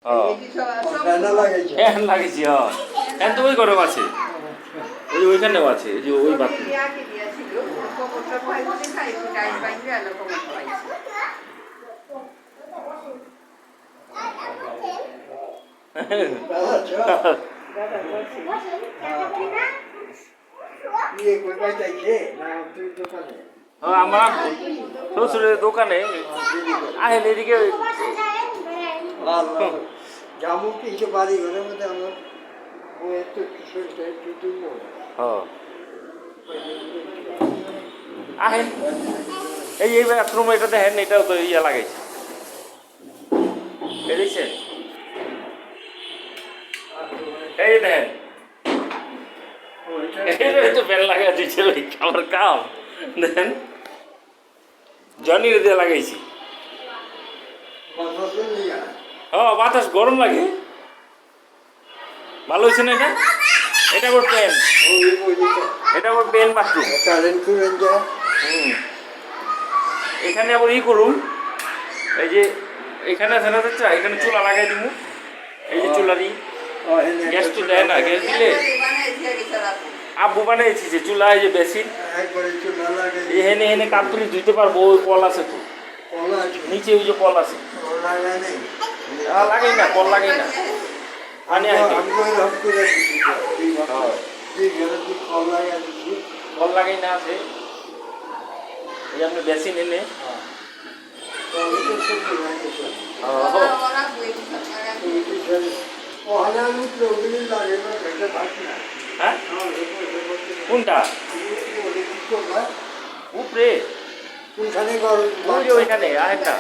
fan লাগিয়েছি fan তো ওই গরম আছে ওইখানেও আছে এই যে ওই বাথরুম আমার শ্বশুরের দোকানে আহেন এদিকে জামুকে কিছু বাড়ি ঘরের মধ্যে আমার একটু শরীরটা একটু দুর্বল আহেন এই বাথরুম এটা দেখেন এটাও তো ইয়া লাগাইছে দেখছেন এই দেখেন তো ফ্যান লাগাই দিচ্ছে আমার কাম দেখেন জনির দিয়ে লাগাইছি বাতাস গরম লাগে ভালো হয়েছে না এটা ওর পেন এটা ওর পেন বাথরুম এখানে আবার করুন এই যে এখানে দেখা যাচ্ছে এখানে চুলা লাগাই দিব এই যে চুলারি গ্যাস তো দেয় না গ্যাস দিলে আব্বু বানিয়েছি যে চুলা এই যে বেসিন এখানে এনে কাপড়ি ধুইতে পারবো ওই কল আছে তো নিচে ওই যে কল আছে লাগাই না কল লাগাই না পানি কল লাগাই না আছে এই আপনি বেসিন এনে কোনটা উপরে ওইখানে আহেন না